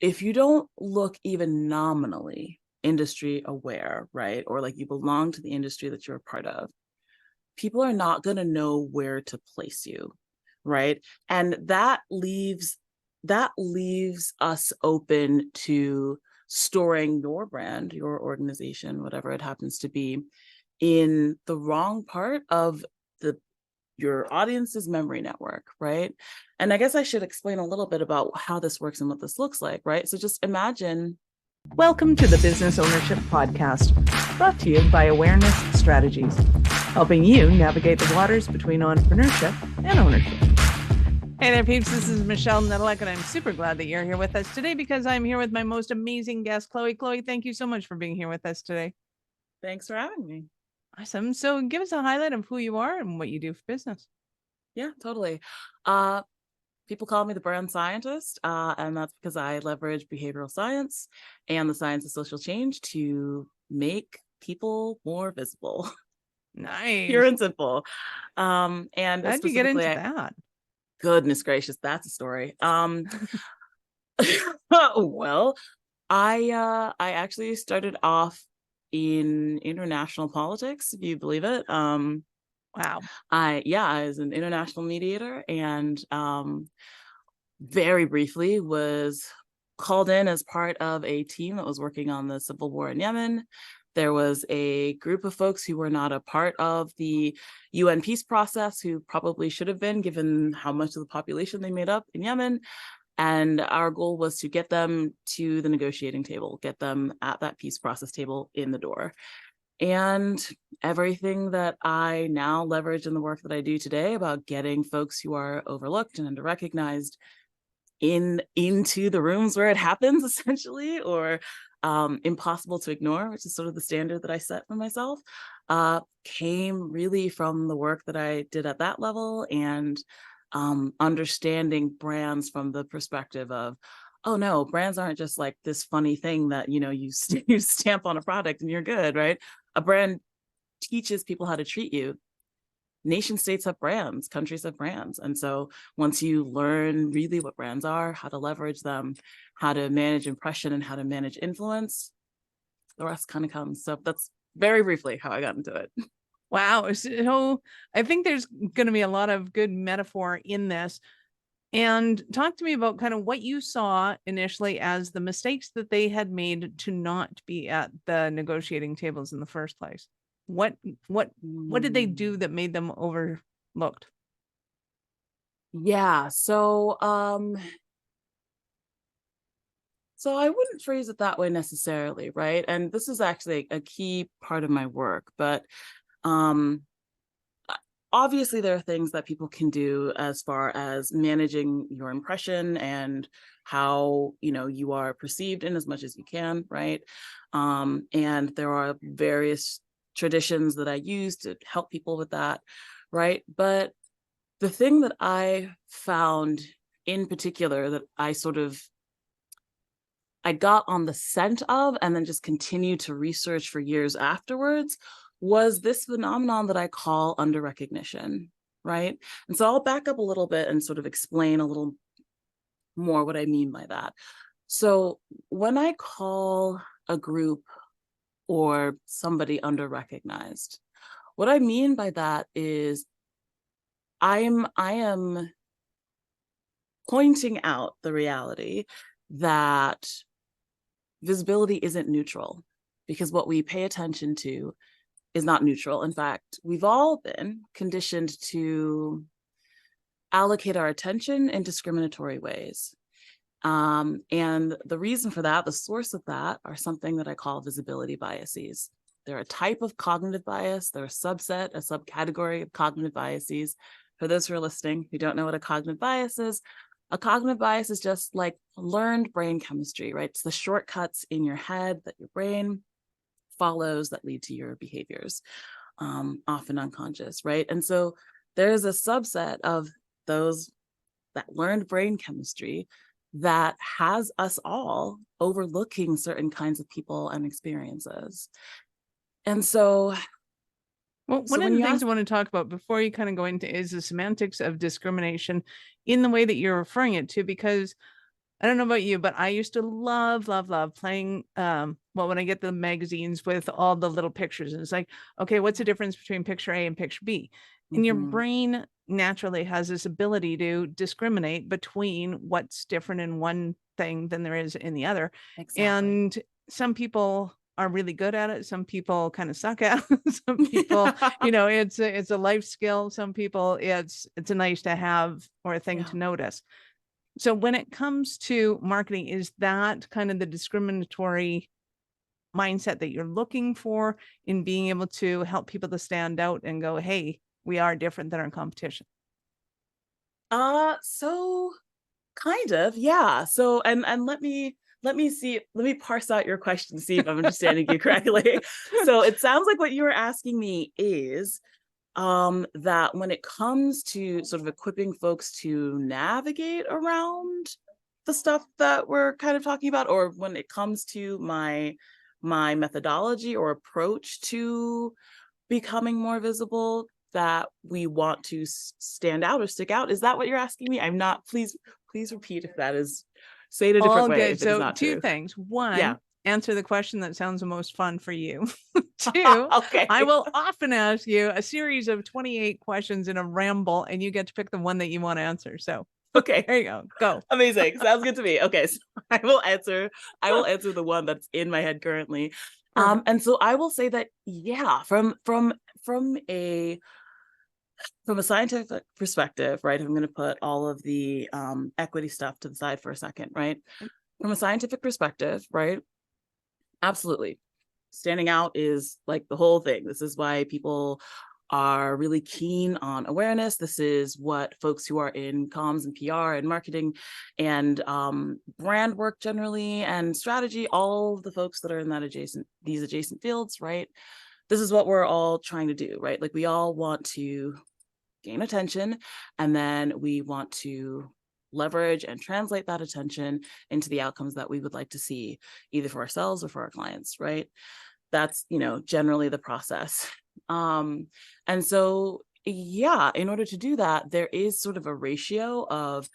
if you don't look even nominally industry aware, right? Or like you belong to the industry that you're a part of, people are not going to know where to place you, right? And that leaves us open to storing your brand, your organization, whatever it happens to be, in the wrong part of the your audience's memory network, right? And I guess I should explain a little bit about how this works and what this looks like, right? So just imagine. Welcome to the Business Ownership Podcast, brought to you by Awareness Strategies, helping you navigate the waters between entrepreneurship and ownership. Hey there, peeps. This is Michelle Nedelec, and I'm super glad that you're here with us today because I'm here with my most amazing guest, Chloe. Chloe, thank you so much for being here with us today. Thanks for having me. Awesome. So give us a highlight of who you are and what you do for business. Yeah, totally. People call me the brand scientist, and that's because I leverage behavioral science and the science of social change to make people more visible. Nice. Pure and simple. And how'd you get into specifically, that? goodness gracious, that's a story. Well, I actually started off in international politics, if you believe it. Wow. I was an international mediator, and very briefly was called in as part of a team that was working on the civil war in Yemen. There was a group of folks who were not a part of the UN peace process, who probably should have been, given how much of the population they made up in Yemen. And our goal was to get them to the negotiating table, get them at that peace process table in the door. And everything that I now leverage in the work that I do today about getting folks who are overlooked and underrecognized into the rooms where it happens, essentially, or impossible to ignore, which is sort of the standard that I set for myself, came really from the work that I did at that level, and understanding brands from the perspective of, oh no, brands aren't just like this funny thing that, you stamp on a product and you're good, right? A brand teaches people how to treat you. Nation states have brands, countries have brands. And so once you learn really what brands are, how to leverage them, how to manage impression, and how to manage influence, the rest kind of comes. So that's very briefly how I got into it. Wow. So I think there's going to be a lot of good metaphor in this. And talk to me about kind of what you saw initially as the mistakes that they had made to not be at the negotiating tables in the first place. What did they do that made them overlooked? Yeah. So I wouldn't phrase it that way necessarily, right? And this is actually a key part of my work, but um obviously there are things that people can do as far as managing your impression and how you are perceived in as much as you can, right? And there are various traditions that I use to help people with that, right? But the thing that I found in particular that I got on the scent of and then just continued to research for years afterwards was this phenomenon that I call under-recognition, right? And so I'll back up a little bit and sort of explain a little more what I mean by that. So when I call a group or somebody under-recognized, what I mean by that is I am pointing out the reality that visibility isn't neutral, because what we pay attention to is not neutral. In fact, we've all been conditioned to allocate our attention in discriminatory ways. And the reason for that, the source of that, are something that I call visibility biases. They're a type of cognitive bias. They're a subcategory of cognitive biases. For those who are listening who don't know what a cognitive bias is, a cognitive bias is just like learned brain chemistry, right? It's the shortcuts in your head that your brain follows that lead to your behaviors, often unconscious, right? And so there's a subset of that learned brain chemistry that has us all overlooking certain kinds of people and experiences. And so one of the things I want to talk about before you kind of go into is the semantics of discrimination in the way that you're referring it to, because I don't know about you, but I used to love, love, love playing. Well, when I get the magazines with all the little pictures, and it's like, okay, what's the difference between picture A and picture B? And your Mhm. brain naturally has this ability to discriminate between what's different in one thing than there is in the other. Exactly. And some people are really good at it. Some people kind of suck at it. Some people, it's a life skill. Some people, it's a nice to have or a thing Yeah. to notice. So when it comes to marketing, is that kind of the discriminatory mindset that you're looking for in being able to help people to stand out and go, hey, we are different than our competition? So kind of, yeah. So and let me parse out your question, see if I'm understanding you correctly. So it sounds like what you were asking me is that when it comes to sort of equipping folks to navigate around the stuff that we're kind of talking about, or when it comes to my methodology or approach to becoming more visible, that we want to stand out or stick out. Is that what you're asking me? I'm not, please repeat if that is, say it a different All way good. if it is So not two true. things. Yeah. One, answer the question that sounds the most fun for you. Two, I Okay. will often ask you a series of 28 questions in a ramble, and you get to pick the one that you want to answer. So Okay. there you go. Go. Amazing. Sounds good to me. Okay, so I will answer the one that's in my head currently. Perfect. And so I will say that, yeah, from a from a scientific perspective, right? I'm going to put all of the equity stuff to the side for a second, right? From a scientific perspective, right? Absolutely. Standing out is like the whole thing. This is why people are really keen on awareness. This is what folks who are in comms and PR and marketing and brand work generally and strategy, all of the folks that are in these adjacent fields, right? This is what we're all trying to do, right? Like we all want to gain attention, and then we want to leverage and translate that attention into the outcomes that we would like to see, either for ourselves or for our clients, right? That's, generally the process. And so, yeah, in order to do that, there is sort of a ratio of,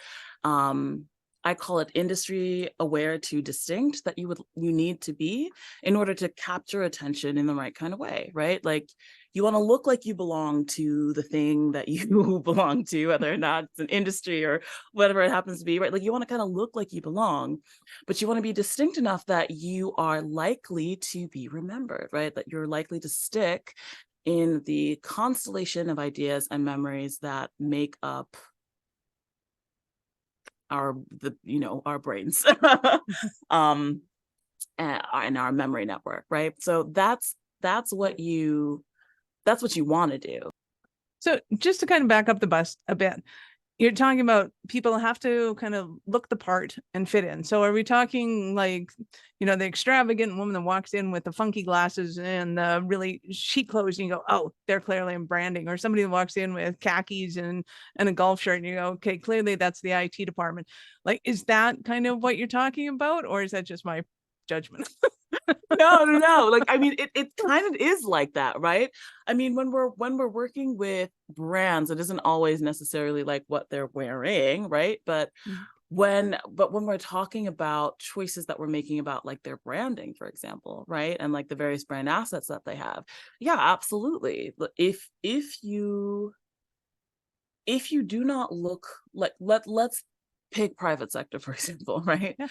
I call it industry aware to distinct, that you need to be in order to capture attention in the right kind of way, right? Like you want to look like you belong to the thing that you belong to, whether or not it's an industry or whatever it happens to be, right? Like you want to kind of look like you belong, but you want to be distinct enough that you are likely to be remembered, right? That you're likely to stick in the constellation of ideas and memories that make up our brains um and our memory network, right? So that's what you want to do. So just to kind of back up the bus a bit, you're talking about people have to kind of look the part and fit in. So are we talking like, the extravagant woman that walks in with the funky glasses and the really chic clothes and you go, oh, they're clearly in branding, or somebody that walks in with khakis and a golf shirt and you go, okay, clearly that's the IT department. Like, is that kind of what you're talking about? Or is that just my judgment? No. Like, I mean, it kind of is like that, right? I mean, when we're working with brands, it isn't always necessarily like what they're wearing, right? But when we're talking about choices that we're making about like their branding, for example, right? And like the various brand assets that they have. Yeah, absolutely. If you do not look like, let's pick private sector for example, right? Yeah.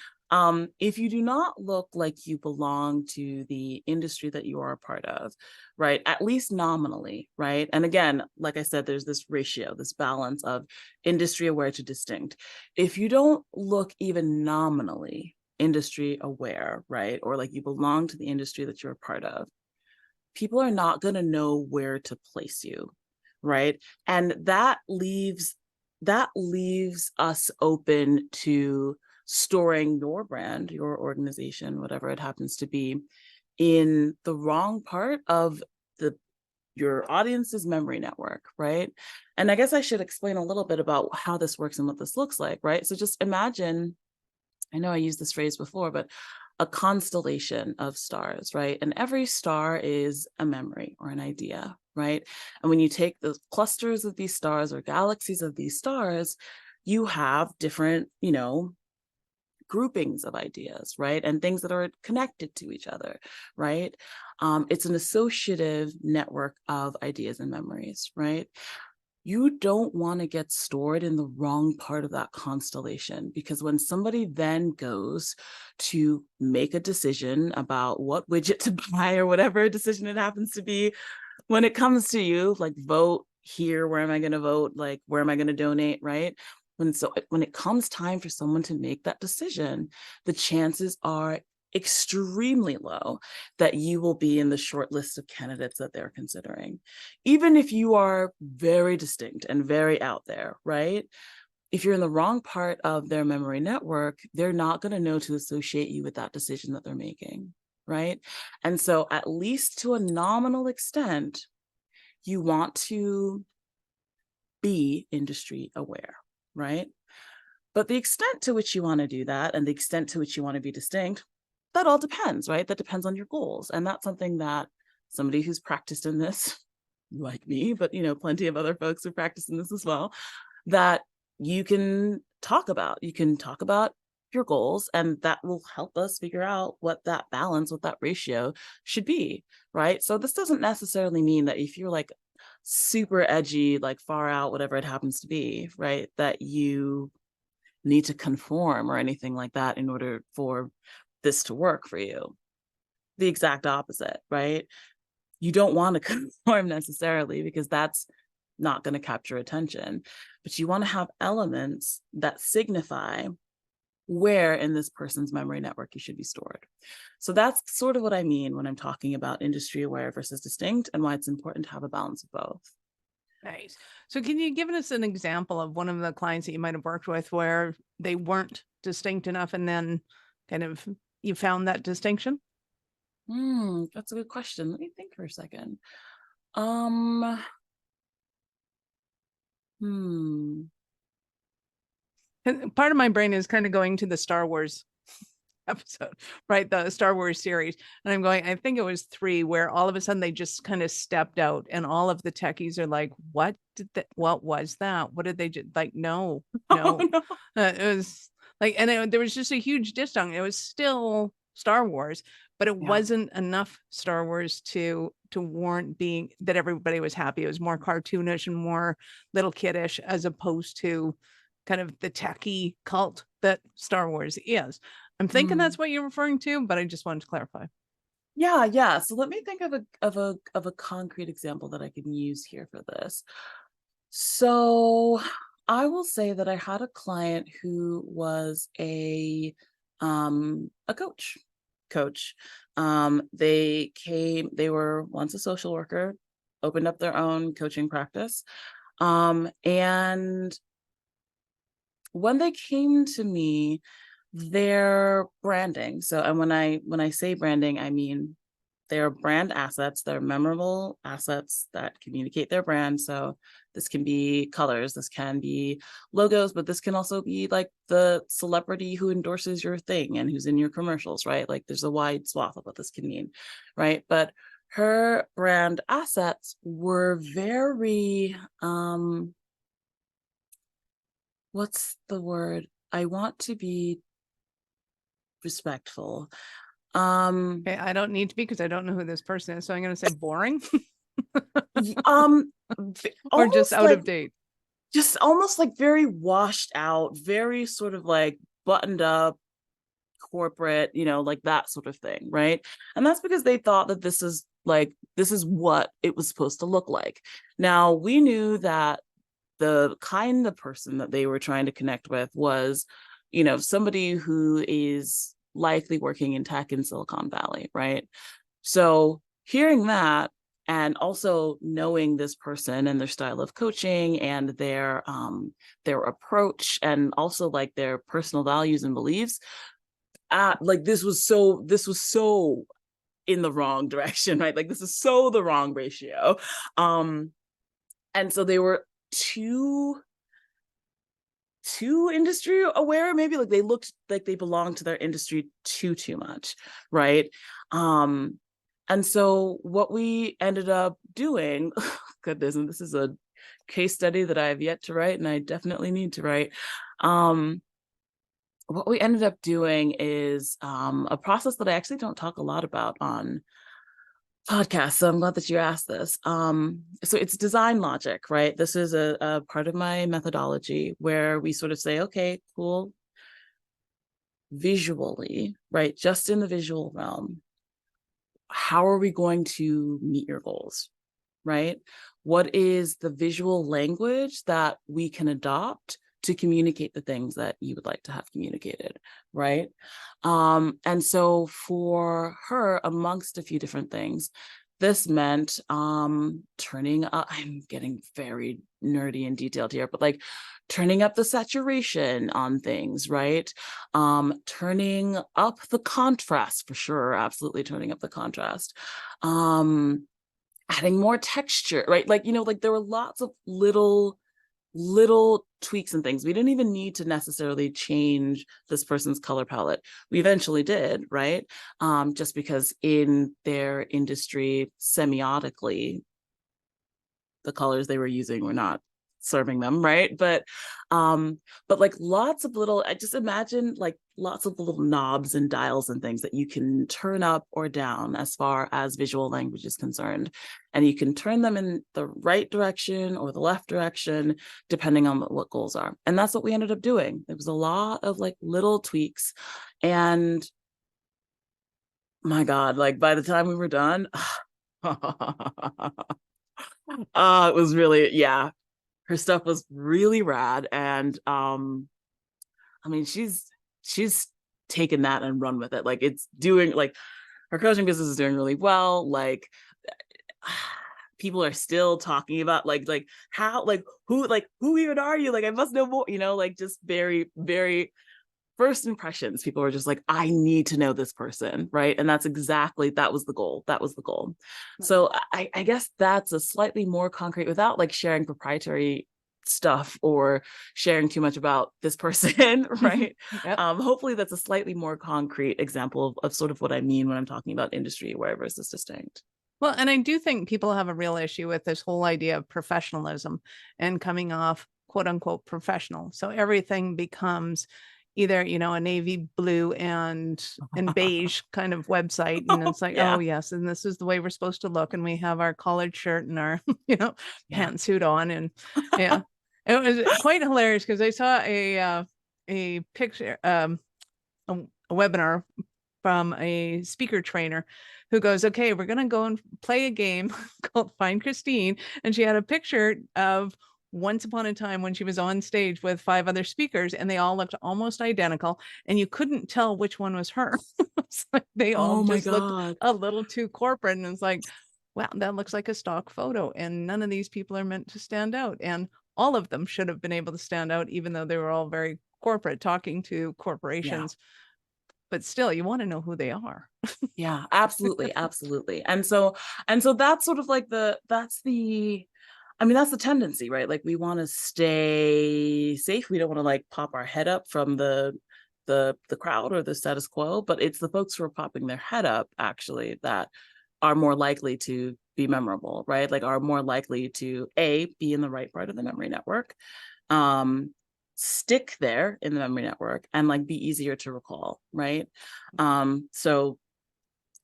If you do not look like you belong to the industry that you are a part of, right, at least nominally, right? And again, like I said, there's this ratio, this balance of industry aware to distinct. If you don't look even nominally industry aware, right, or like you belong to the industry that you're a part of, people are not going to know where to place you, right? And that leaves us open to storing your brand, your organization, whatever it happens to be, in the wrong part of the your audience's memory network, right? And I guess I should explain a little bit about how this works and what this looks like, right? So just imagine, I know I used this phrase before, but a constellation of stars, right? And every star is a memory or an idea, right? And when you take the clusters of these stars or galaxies of these stars, you have different, groupings of ideas, right? And things that are connected to each other, right? It's an associative network of ideas and memories, right? You don't want to get stored in the wrong part of that constellation, because when somebody then goes to make a decision about what widget to buy or whatever decision it happens to be, when it comes to you, like vote here, where am I going to vote? Like, where am I going to donate? Right. When it comes time for someone to make that decision, the chances are extremely low that you will be in the short list of candidates that they're considering, even if you are very distinct and very out there, right? If you're in the wrong part of their memory network, they're not going to know to associate you with that decision that they're making, right? And so, at least to a nominal extent, you want to be industry aware, right? But the extent to which you want to do that and the extent to which you want to be distinct, that all depends, right? That depends on your goals. And that's something that somebody who's practiced in this, like me, but plenty of other folks who practice in this as well, that you can talk about. You can talk about your goals, and that will help us figure out what that balance, what that ratio should be, right? So this doesn't necessarily mean that if you're like super edgy, like far out, whatever it happens to be, right, that you need to conform or anything like that in order for this to work for you. The exact opposite, right? You don't want to conform necessarily, because that's not going to capture attention, but you want to have elements that signify where in this person's memory network you should be stored. So that's sort of what I mean when I'm talking about industry aware versus distinct, and why it's important to have a balance of both. Nice. So can you give us an example of one of the clients that you might have worked with where they weren't distinct enough and then kind of you found that distinction? That's a good question. Let me think for a second. Um, hmm. And part of my brain is kind of going to the Star Wars episode, right? The Star Wars series. And I'm going, I think it was 3, where all of a sudden they just kind of stepped out and all of the techies are like, what was that? What did they just like? No, no. Oh, no. It was like, and there was just a huge disjunct. It was still Star Wars, but it Yeah. wasn't enough Star Wars to warrant being that everybody was happy. It was more cartoonish and more little kiddish, as opposed to kind of the techie cult that Star Wars is. I'm thinking that's what you're referring to, but I just wanted to clarify. Yeah. So let me think of a concrete example that I can use here for this. So I will say that I had a client who was a coach. They were once a social worker, opened up their own coaching practice. And when they came to me, their branding. So, and when I say branding, I mean they're brand assets. They're memorable assets that communicate their brand. So this can be colors, this can be logos, but this can also be like the celebrity who endorses your thing and who's in your commercials, right? Like there's a wide swath of what this can mean, right? But her brand assets were very, what's the word? I want to be respectful. Okay, I don't need to be because I don't know who this person is. So I'm going to say boring or just Almost out like of date. just almost like very washed out, very sort of like buttoned up corporate, like that sort of thing, right? And that's because they thought that this is what it was supposed to look like. Now, we knew that the kind of person that they were trying to connect with was, somebody who is likely working in tech in Silicon Valley, right? So hearing that, and also knowing this person and their style of coaching and their approach, and also like their personal values and beliefs, like this was so in the wrong direction, right? Like this is so the wrong ratio. And so they were too industry aware, maybe, like they looked like they belonged to their industry too much, right? And so what we ended up doing, goodness, and this is a case study that I have yet to write, and I definitely need to write. what we ended up doing is a process that I actually don't talk a lot about on podcasts. So I'm glad that you asked this. So it's design logic, right? This is a part of my methodology where we sort of say, okay, cool, visually, right? Just in the visual realm, how are we going to meet your goals, right? What is the visual language that we can adopt to communicate the things that you would like to have communicated, right? And so for her, amongst a few different things, this meant turning up, I'm getting very nerdy and detailed here, but like turning up the saturation on things, right? Turning up the contrast for sure, absolutely turning up the contrast. Adding more texture, right? Like, you know, like there were lots of little tweaks and things. We didn't even need to necessarily change this person's color palette. We eventually did, right? Just because in their industry, semiotically, the colors they were using were not serving them, right? But like lots of little, I just imagine like lots of little knobs and dials and things that you can turn up or down as far as visual language is concerned, and you can turn them in the right direction or the left direction depending on what goals are. And that's what we ended up doing. There was a lot of like little tweaks, and my God, like by the time we were done it was really, yeah, her stuff was really rad. And I mean, she's taken that and run with it. Like it's doing, like her coaching business is doing really well. Like people are still talking about like how, like who even are you? Like I must know more, you know, like just very, very first impressions. People were just like, I need to know this person, right? And that's exactly, that was the goal. That was the goal. So I guess that's a slightly more concrete, without like sharing proprietary stuff or sharing too much about this person, right? Yep. Hopefully that's a slightly more concrete example of sort of what I mean when I'm talking about industry aware versus distinct. Well, and I do think people have a real issue with this whole idea of professionalism and coming off quote unquote professional. So everything becomes either, you know, a navy blue and beige kind of website. And it's like, Yeah. oh yes, and this is the way we're supposed to look. And we have our collared shirt and our, you know, Yeah. pantsuit on. And yeah. It was quite hilarious because I saw a picture, a webinar from a speaker trainer who goes, okay, we're going to go and play a game called Find Christine. And she had a picture of once upon a time when she was on stage with 5 other speakers, and they all looked almost identical. And you couldn't tell which one was her. It's like they all Oh my just looked God. a little too corporate. And it's like, wow, that looks like a stock photo. And none of these people are meant to stand out. And all of them should have been able to stand out, even though they were all very corporate, talking to Yeah. corporations. But still, you want to know who they are. Yeah, absolutely, absolutely. And so that's sort of like that's the, I mean, that's the tendency, right? Like we want to stay safe. We don't want to like pop our head up from the crowd or the status quo, but it's the folks who are popping their head up actually that are more likely to be memorable, right? Like are more likely to be in the right part of the memory network, stick there in the memory network, and like be easier to recall, right? So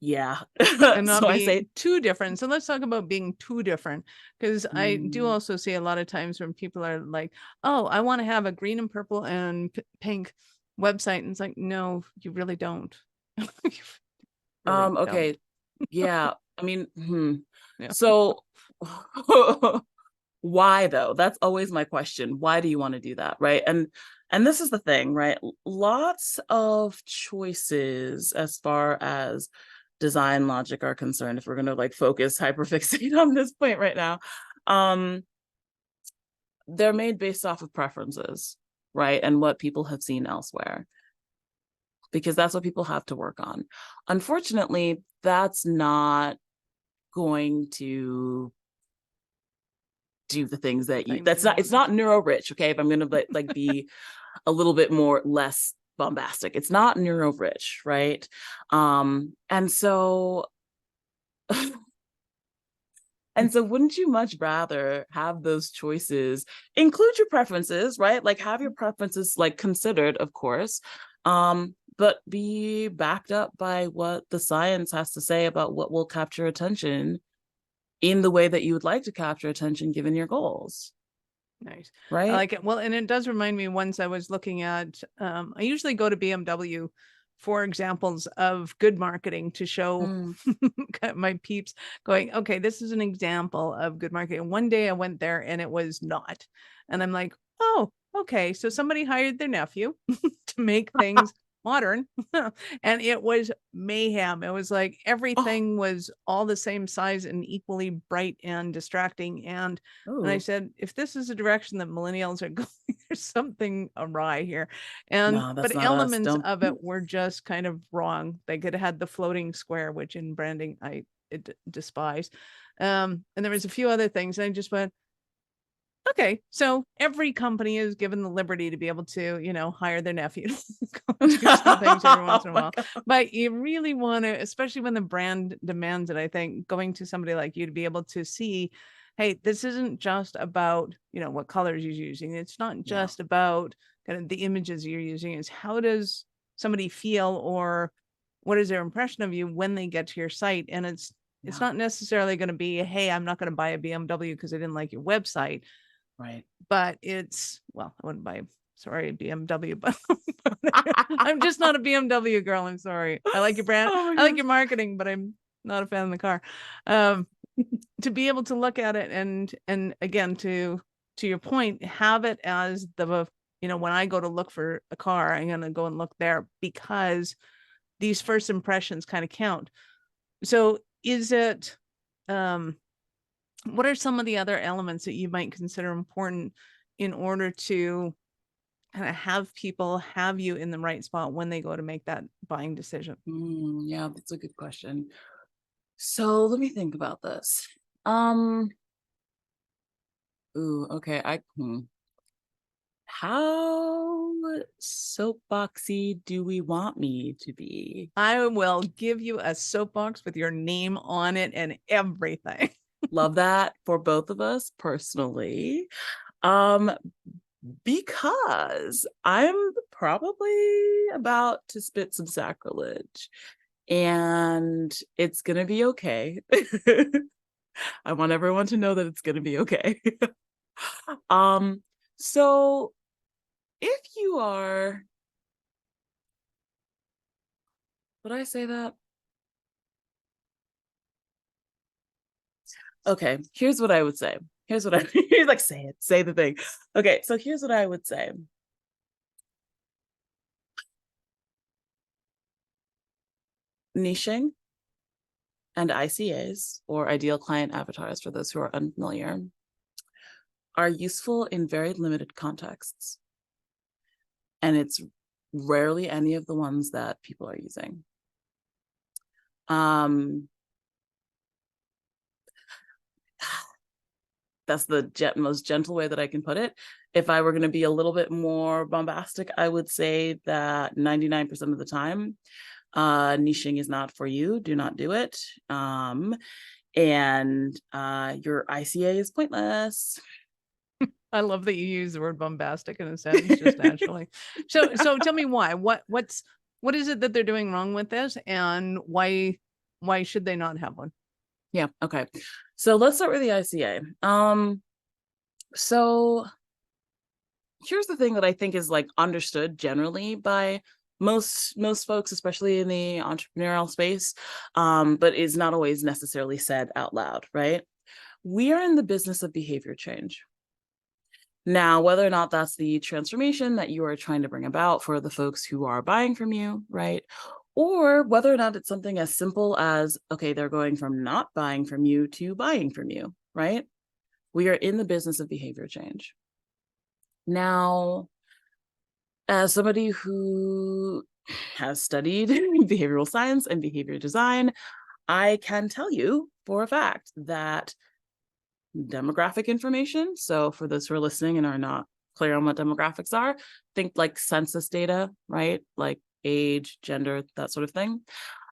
yeah. And not So I be say, too different. So let's talk about being too different, because I do mm, also see a lot of times when people are like, oh, I want to have a green and purple and pink website. And it's like, no, you really don't. You really don't. okay, yeah. I mean, Yeah. so why though? That's always my question. Why do you want to do that, right? And this is the thing, right? Lots of choices as far as design logic are concerned, if we're going to like focus hyperfixate on this point right now, um they're made based off of preferences, right? And what people have seen elsewhere, because that's what people have to work on. Unfortunately, that's not going to do the things that you, Things that's you not, it's want. not neuro rich. Okay. If I'm going to like be a little bit more less bombastic, it's not neuro rich. Right. And so and so wouldn't you much rather have those choices include your preferences, right? Like have your preferences like considered, of course, but be backed up by what the science has to say about what will capture attention in the way that you would like to capture attention given your goals. Nice. I Right? like it. Well, and it does remind me, once I was looking at, I usually go to BMW for examples of good marketing to show Mm. my peeps going, okay, this is an example of good marketing. One day I went there and it was not. And I'm like, oh, okay. So somebody hired their nephew to make things modern and it was mayhem. It was like Oh, everything was all the same size and equally bright and distracting. And I ooh. said, if this is a direction that millennials are going, there's something awry here. And No, but that's not us. elements Don't. of it were just kind of wrong. They could have had the floating square, which in branding I despise. And there was a few other things. And I just went, okay, so every company is given the liberty to be able to, hire their nephew to go do some things every once Oh in a my while. God. But you really want to, especially when the brand demands it, I think, going to somebody like you to be able to see, hey, this isn't just about, what colors you're using. It's not Yeah. just about kind of the images you're using. It's how does somebody feel, or what is their impression of you when they get to your site? And it's Yeah. not necessarily going to be, hey, I'm not going to buy a BMW because I didn't like your website, Right. but it's, well, I wouldn't buy, sorry, BMW, but I'm just not a BMW girl. I'm sorry. I like your brand. Oh my I like gosh. your marketing, but I'm not a fan of the car. Um, to be able to look at it and again, to your point, have it as the, when I go to look for a car, I'm going to go and look there because these first impressions kind of count. So is it, um, what are some of the other elements that you might consider important in order to kind of have people have you in the right spot when they go to make that buying decision? Yeah, that's a good question. So let me think about this. Ooh, okay. How soapboxy do we want me to be? I will give you a soapbox with your name on it and everything. Love that for both of us personally. Um, because I'm probably about to spit some sacrilege and it's gonna be okay. I want everyone to know that it's gonna be okay. um, so if you are, would I say that? Okay, here's what I would say. Here's what I here's like say it, say the thing. Okay, so here's what I would say. Niching and ICAs, or ideal client avatars for those who are unfamiliar, are useful in very limited contexts. And it's rarely any of the ones that people are using. That's the most gentle way that I can put it. If I were going to be a little bit more bombastic, I would say that 99% of the time, niching is not for you. Do not do it. And your ICA is pointless. I love that you use the word bombastic in a sentence just naturally. So tell me why. What is it that they're doing wrong with this, and why should they not have one? Yeah. Okay. So let's start with the ICA. So here's the thing that I think is like understood generally by most folks, especially in the entrepreneurial space, but is not always necessarily said out loud, right? We are in the business of behavior change. Now, whether or not that's the transformation that you are trying to bring about for the folks who are buying from you, right? Or whether or not it's something as simple as, okay, they're going from not buying from you to buying from you, right? We are in the business of behavior change. Now, as somebody who has studied behavioral science and behavior design, I can tell you for a fact that demographic information, so for those who are listening and are not clear on what demographics are, think like census data, right? Like age, gender, that sort of thing.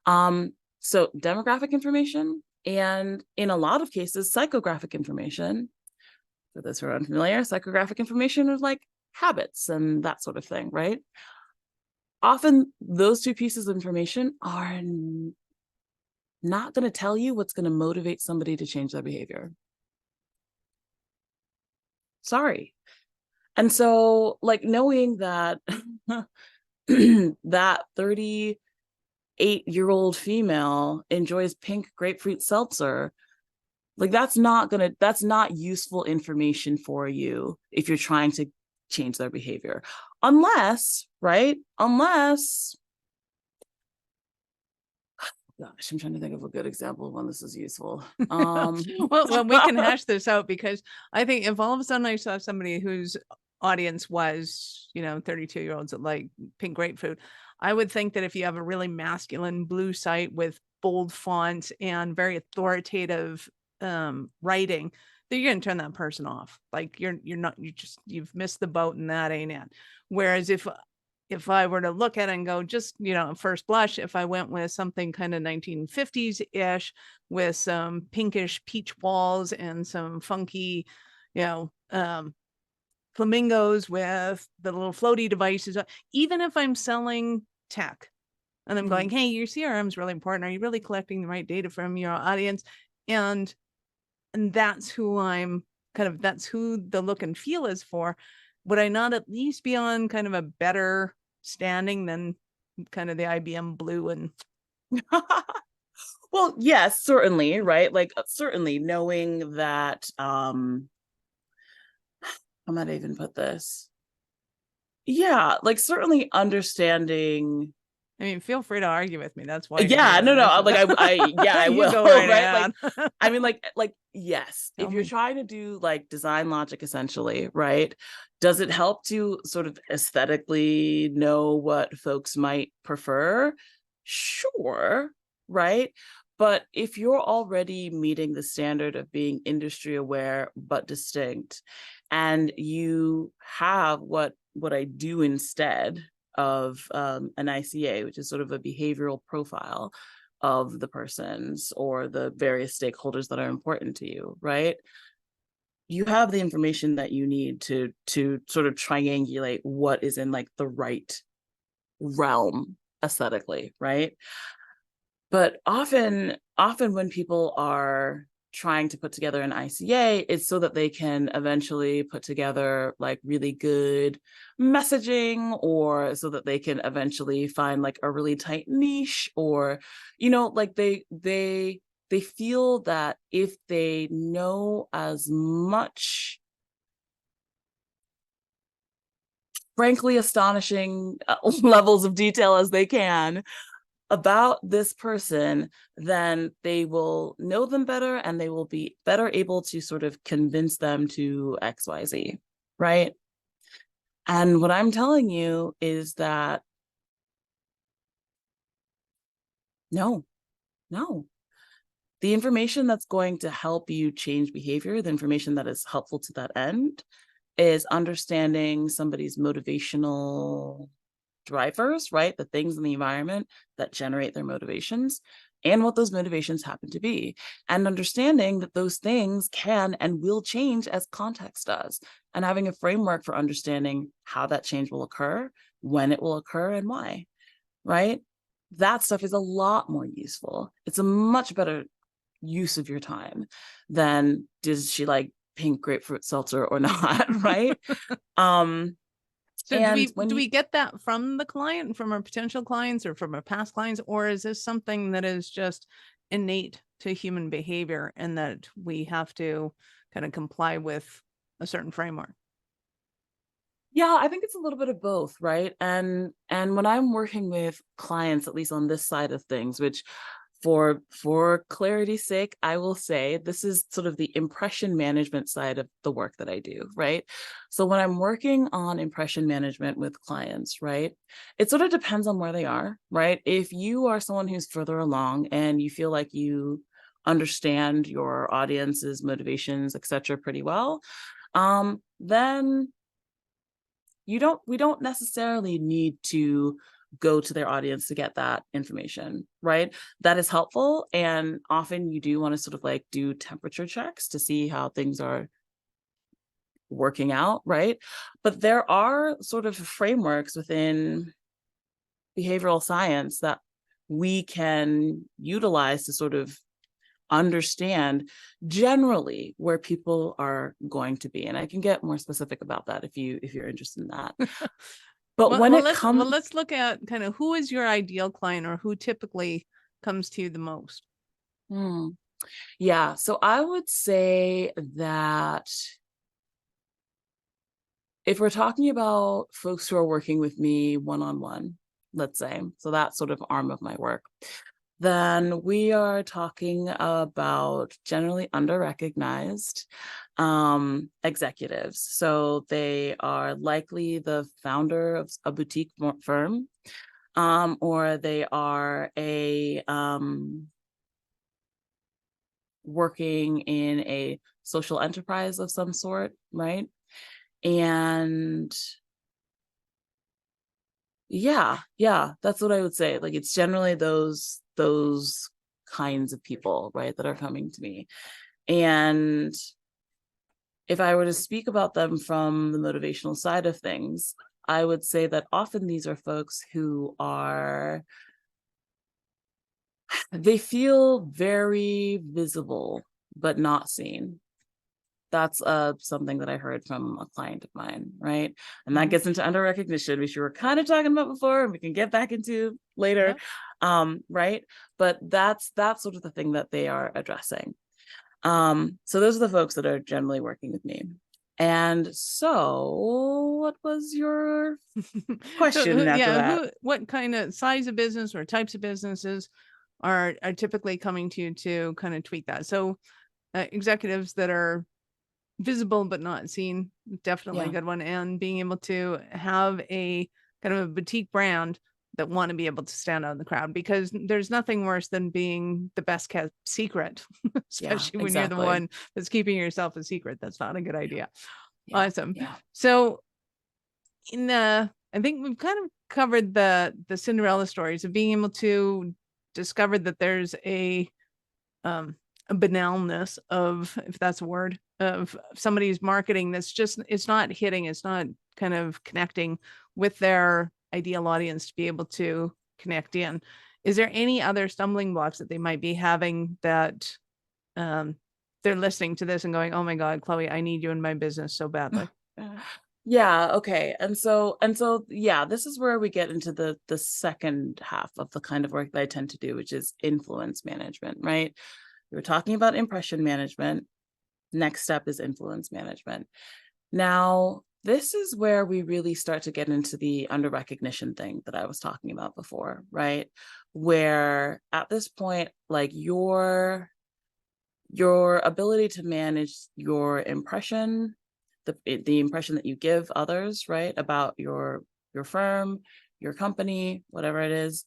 So demographic information, and in a lot of cases, psychographic information. For those who are unfamiliar, psychographic information is like habits and that sort of thing, right? often those two pieces of information are not going to tell you what's going to motivate somebody to change their behavior. Sorry. And so, like, knowing that that 38-year-old female enjoys pink grapefruit seltzer, like, that's not useful information for you if you're trying to change their behavior. Unless, right? Unless, gosh, I'm trying to think of a good example of when this is useful. Well, we can hash this out, because I think if all of a sudden I saw somebody whose audience was, 32-year-olds that like pink grapefruit, I would think that if you have a really masculine blue site with bold font and very authoritative writing, that you're gonna turn that person off. Like you've missed the boat and that ain't it. Whereas if I were to look at it and go, just, first blush, if I went with something kind of 1950s-ish with some pinkish peach walls and some funky, flamingos with the little floaty devices, even if I'm selling tech and I'm going, hey, your CRM is really important. Are you really collecting the right data from your audience? And that's who that's who the look and feel is for. Would I not at least be on kind of a better standing than kind of the IBM blue? And well, yes, certainly, right? Like, certainly knowing that, how might I even put this? Yeah, like, certainly understanding. I mean, feel free to argue with me. That's why. Yeah, no, like, I You will, go right right? ahead. Like, I mean, like, yes, Tell if you're me. trying to do like design logic, essentially, right? Does it help to sort of aesthetically know what folks might prefer? Sure, right? But if you're already meeting the standard of being industry aware but distinct, and you have what I do instead of an ICA, which is sort of a behavioral profile of the persons or the various stakeholders that are important to you, right? You have the information that you need to sort of triangulate what is in like the right realm aesthetically, right? But often when people are trying to put together an ICA, it's so that they can eventually put together like really good messaging, or so that they can eventually find like a really tight niche, or, like they feel that if they know as much, frankly, astonishing levels of detail as they can about this person, then they will know them better and they will be better able to sort of convince them to XYZ, right? And what I'm telling you is that no. The information that's going to help you change behavior, the information that is helpful to that end, is understanding somebody's motivational drivers, right? The things in the environment that generate their motivations, and what those motivations happen to be, and understanding that those things can and will change as context does, and having a framework for understanding how that change will occur, when it will occur, and why, right? That stuff is a lot more useful. It's a much better use of your time than, does she like pink grapefruit seltzer or not, right? So And do we get that from the client, from our potential clients, or from our past clients, or is this something that is just innate to human behavior and that we have to kind of comply with a certain framework? Yeah, I think it's a little bit of both, right? And when I'm working with clients, at least on this side of things, which for clarity's sake, I will say this is sort of the impression management side of the work that I do, right? So when I'm working on impression management with clients, right, it sort of depends on where they are, right? If you are someone who's further along and you feel like you understand your audience's motivations, etc., pretty well, then we don't necessarily need to go to their audience to get that information, right? That is helpful. And often you do want to sort of like do temperature checks to see how things are working out, right? But there are sort of frameworks within behavioral science that we can utilize to sort of understand generally where people are going to be. And I can get more specific about that if you're interested in that. But when it comes, let's look at kind of who is your ideal client, or who typically comes to you the most. Yeah, so I would say that if we're talking about folks who are working with me one-on-one, let's say, so that sort of arm of my work, then we are talking about generally under-recognized executives. So they are likely the founder of a boutique firm, or they are a working in a social enterprise of some sort, right? And yeah, that's what I would say. Like, it's generally those kinds of people, right, that are coming to me. And if I were to speak about them from the motivational side of things, I would say that often these are folks who they feel very visible but not seen. That's something that I heard from a client of mine, right? And that gets into under recognition, which you were kind of talking about before, and we can get back into later, right? But that's sort of the thing that they are addressing. So those are the folks that are generally working with me. And so, what was your question after that? What kind of size of business or types of businesses are typically coming to you to kind of tweak that? So, executives that are visible but not seen, definitely a good one. And being able to have a kind of a boutique brand that want to be able to stand out in the crowd, because there's nothing worse than being the best kept secret, especially when you're the one that's keeping yourself a secret. That's not a good idea. Awesome. So I think we've kind of covered the Cinderella stories of being able to discover that there's a banalness of, if that's a word, of somebody's marketing that's just, it's not hitting, it's not kind of connecting with their ideal audience to be able to connect in. Is there any other stumbling blocks that they might be having that they're listening to this and going, oh my God, Chloe, I need you in my business so badly? Yeah, okay. And so yeah, this is where we get into the second half of the kind of work that I tend to do, which is influence management, right? We were talking about impression management. Next step is influence management. Now, this is where we really start to get into the under recognition thing that I was talking about before, right? Where at this point, like your ability to manage your impression, the impression that you give others, right, about your firm, your company, whatever it is,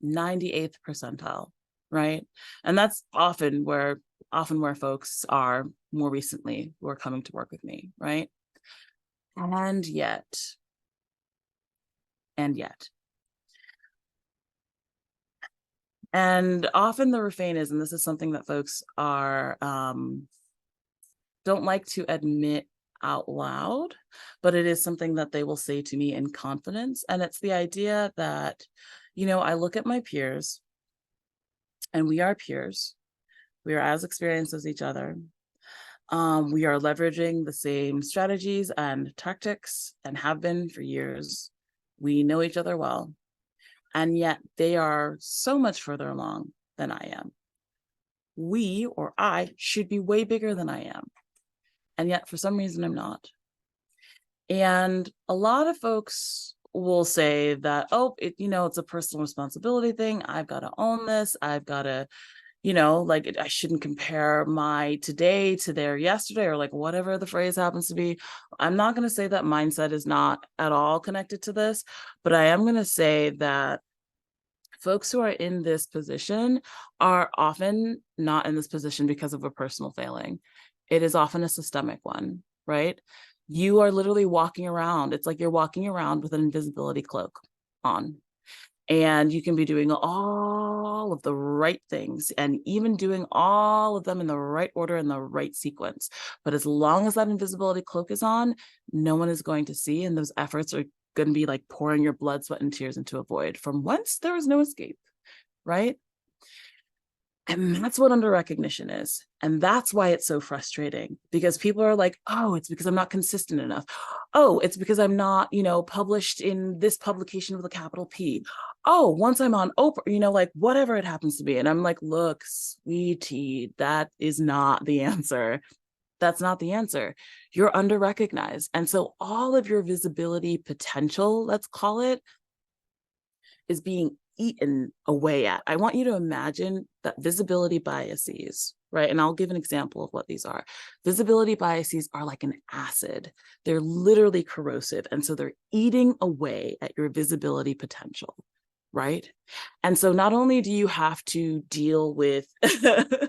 98th percentile, right? And that's often where folks are more recently who are coming to work with me, right? And yet, and often the refrain is, and this is something that folks are don't like to admit out loud, but it is something that they will say to me in confidence. And it's the idea that, I look at my peers, and we are peers. We are as experienced as each other. We are leveraging the same strategies and tactics and have been for years. We know each other well. And yet they are so much further along than I am. We, or I, should be way bigger than I am. And yet for some reason I'm not. And a lot of folks will say that, oh, it's a personal responsibility thing. I've got to own this. I've got to, I shouldn't compare my today to their yesterday, or like whatever the phrase happens to be. I'm not going to say that mindset is not at all connected to this, but I am going to say that folks who are in this position are often not in this position because of a personal failing. It is often a systemic one, right? You are literally walking around. It's like you're walking around with an invisibility cloak on. And you can be doing all of the right things and even doing all of them in the right order, in the right sequence. But as long as that invisibility cloak is on, no one is going to see. And those efforts are going to be like pouring your blood, sweat, and tears into a void from whence there is no escape, right? And that's what under recognition is. And that's why it's so frustrating, because people are like, oh, it's because I'm not consistent enough. Oh, it's because I'm not, published in this publication with a capital P. Oh, once I'm on Oprah, like whatever it happens to be. And I'm like, look, sweetie, that is not the answer. That's not the answer. You're under recognized. And so all of your visibility potential, let's call it, is being eaten away at. I want you to imagine that visibility biases, right? And I'll give an example of what these are. Visibility biases are like an acid. They're literally corrosive. And so they're eating away at your visibility potential, right? And so not only do you have to deal with the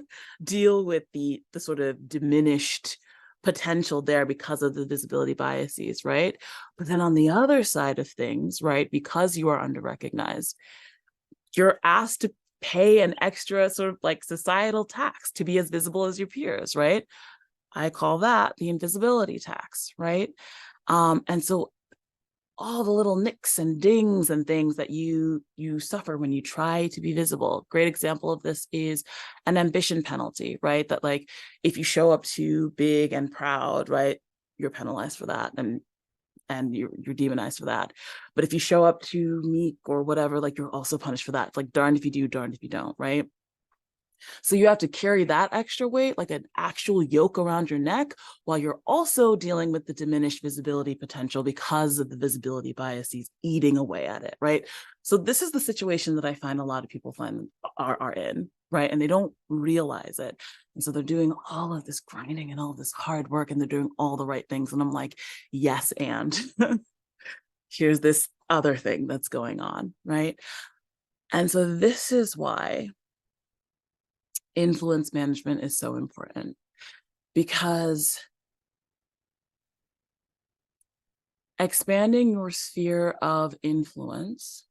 sort of diminished potential there because of the visibility biases, right? But then on the other side of things, right, because you are under recognized, you're asked to pay an extra sort of like societal tax to be as visible as your peers, right? I call that the invisibility tax, right? And so all the little nicks and dings and things that you suffer when you try to be visible. Great example of this is an ambition penalty, right? That like if you show up too big and proud, right, you're penalized for that, and you're demonized for that. But if you show up too meek or whatever, like you're also punished for that. It's like darned if you do, darned if you don't, right? So you have to carry that extra weight, like an actual yoke around your neck, while you're also dealing with the diminished visibility potential because of the visibility biases eating away at it, right? So this is the situation that I find a lot of people are in, right? And they don't realize it. And so they're doing all of this grinding and all of this hard work, and they're doing all the right things. And I'm like, yes, and here's this other thing that's going on, right? And so this is why influence management is so important, because expanding your sphere of influence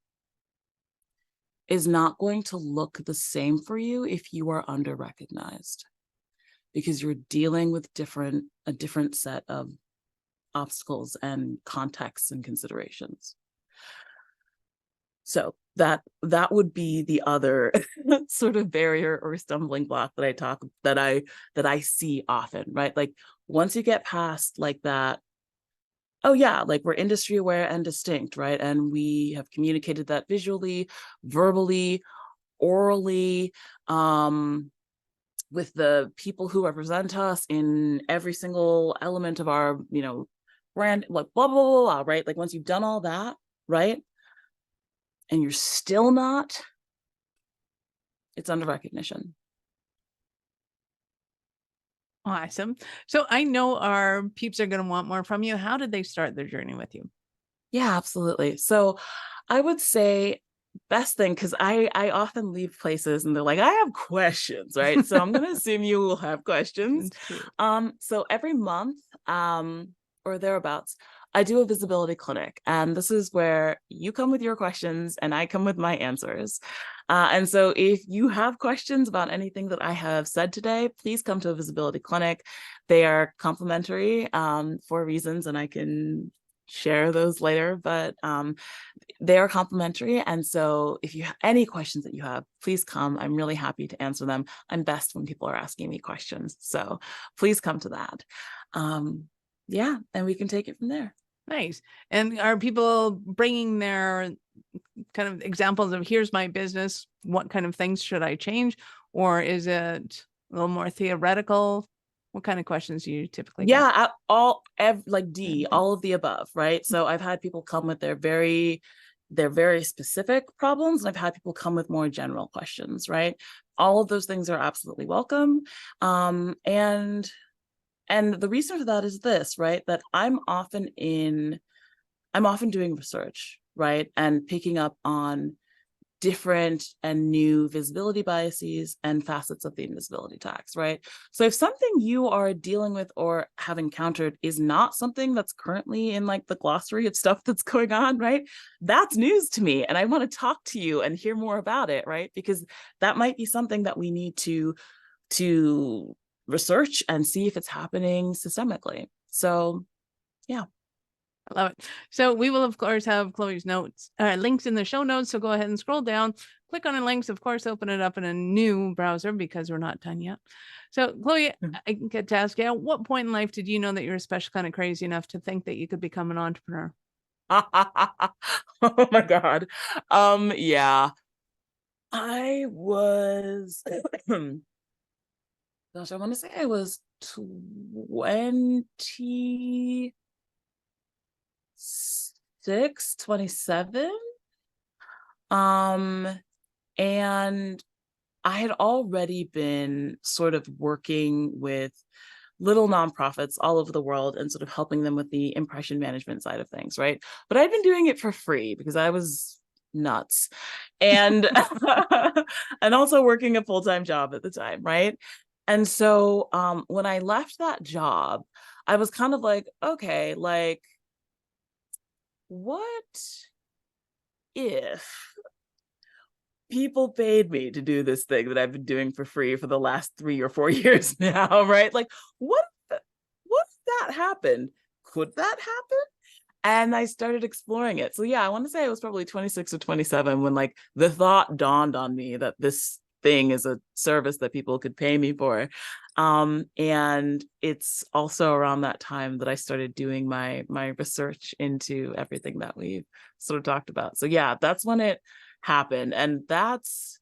is not going to look the same for you if you are under recognized, because you're dealing with a different set of obstacles and contexts and considerations. So that would be the other sort of barrier or stumbling block that I see often, right? Like once you get past like that, oh yeah, like we're industry aware and distinct, right? And we have communicated that visually, verbally, orally, with the people who represent us in every single element of our, brand, like blah, blah, blah, blah, right? Like once you've done all that, right? And you're still not, it's under recognition. Awesome. So I know our peeps are going to want more from you. How did they start their journey with you? Yeah, absolutely. So I would say best thing, because I often leave places and they're like, I have questions, right? So I'm going to assume you will have questions. So every month or thereabouts, I do a visibility clinic, and this is where you come with your questions and I come with my answers. And so if you have questions about anything that I have said today, please come to a visibility clinic. They are complimentary for reasons, and I can share those later, but they are complimentary. And so if you have any questions that you have, please come. I'm really happy to answer them. I'm best when people are asking me questions. So please come to that. Yeah, and we can take it from there. Nice. And are people bringing their kind of examples of here's my business, what kind of things should I change? Or is it a little more theoretical? What kind of questions do you typically get? Yeah, all of the above, right? So I've had people come with their very specific problems, and I've had people come with more general questions, right? All of those things are absolutely welcome. And the reason for that is this, right? That I'm often doing research, right? And picking up on different and new visibility biases and facets of the invisibility tax, right? So if something you are dealing with or have encountered is not something that's currently in like the glossary of stuff that's going on, right? That's news to me, and I want to talk to you and hear more about it, right? Because that might be something that we need to research and see if it's happening systemically. So yeah. Love it. So we will, of course, have Chloe's notes, links in the show notes. So go ahead and scroll down, click on the links, of course, open it up in a new browser because we're not done yet. So Chloe, I get to ask you, at what point in life did you know that you're a special kind of crazy enough to think that you could become an entrepreneur? Oh my God. Yeah. I was, gosh, I want to say I was 27. And I had already been sort of working with little nonprofits all over the world and sort of helping them with the impression management side of things, right? But I'd been doing it for free because I was nuts, and and also working a full-time job at the time, right? And so when I left that job, I was kind of like, okay, like, what if people paid me to do this thing that I've been doing for free for the last 3 or 4 years now, right? Like, what if that happened? Could that happen? And I started exploring it. So yeah, I want to say I was probably 26 or 27 when like the thought dawned on me that this thing is a service that people could pay me for. And it's also around that time that I started doing my research into everything that we've sort of talked about. So yeah, that's when it happened. And that's,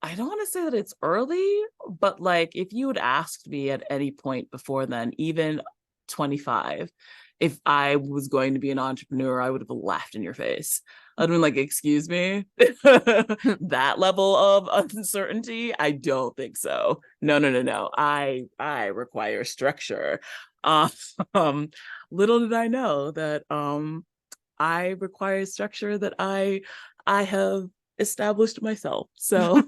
I don't want to say that it's early, but like if you had asked me at any point before then, even 25, if I was going to be an entrepreneur, I would have laughed in your face. I'd been like, excuse me, that level of uncertainty? I don't think so. No. I require structure. Um, little did I know that I require structure that I have established myself. So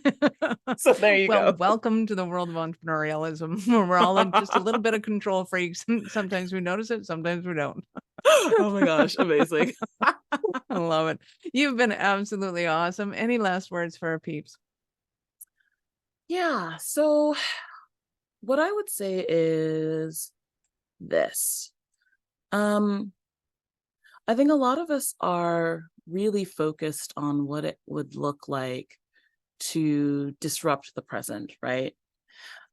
so there you Well, go. welcome to the world of entrepreneurialism, where we're all just a little bit of control freaks. Sometimes we notice it, sometimes we don't. Oh my gosh, amazing. I love it. You've been absolutely awesome. Any last words for our peeps? Yeah, so what I would say is this. I think a lot of us are really focused on what it would look like to disrupt the present, right?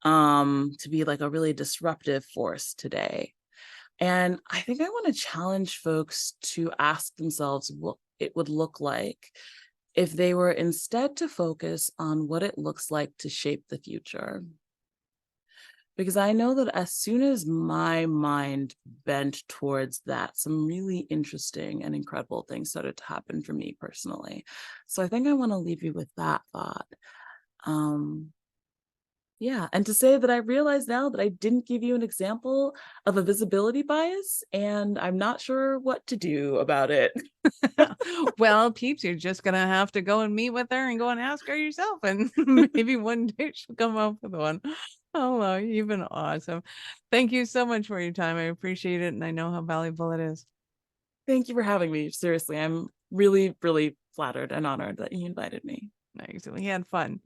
To be like a really disruptive force today. And I think I want to challenge folks to ask themselves what it would look like if they were instead to focus on what it looks like to shape the future. Because I know that as soon as my mind bent towards that, some really interesting and incredible things started to happen for me personally. So I think I want to leave you with that thought. Yeah, and to say that I realize now that I didn't give you an example of a visibility bias, and I'm not sure what to do about it. Well, peeps, you're just gonna have to go and meet with her and go and ask her yourself, and maybe one day she'll come up with one. Oh, you've been awesome. Thank you so much for your time. I appreciate it, and I know how valuable it is. Thank you for having me. Seriously, I'm really, really flattered and honored that you invited me. Nice. We had fun.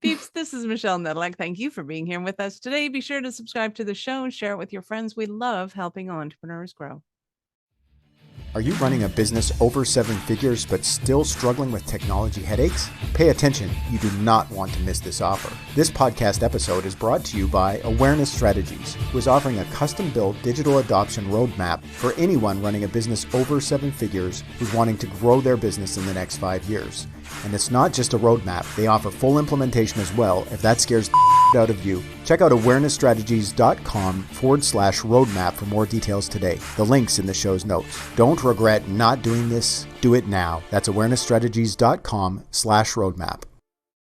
Peeps, this is Michelle Nedelec. Thank you for being here with us today. Be sure to subscribe to the show and share it with your friends. We love helping entrepreneurs grow. Are you running a business over 7 figures but still struggling with technology headaches? Pay attention, you do not want to miss this offer. This podcast episode is brought to you by Awareness Strategies, who is offering a custom-built digital adoption roadmap for anyone running a business over 7 figures who's wanting to grow their business in the next 5 years. And it's not just a roadmap, they offer full implementation as well if that scares the out of you. Check out awarenessstrategies.com/roadmap for more details today. The link's in the show's notes. Don't regret not doing this. Do it now. That's awarenessstrategies.com/roadmap.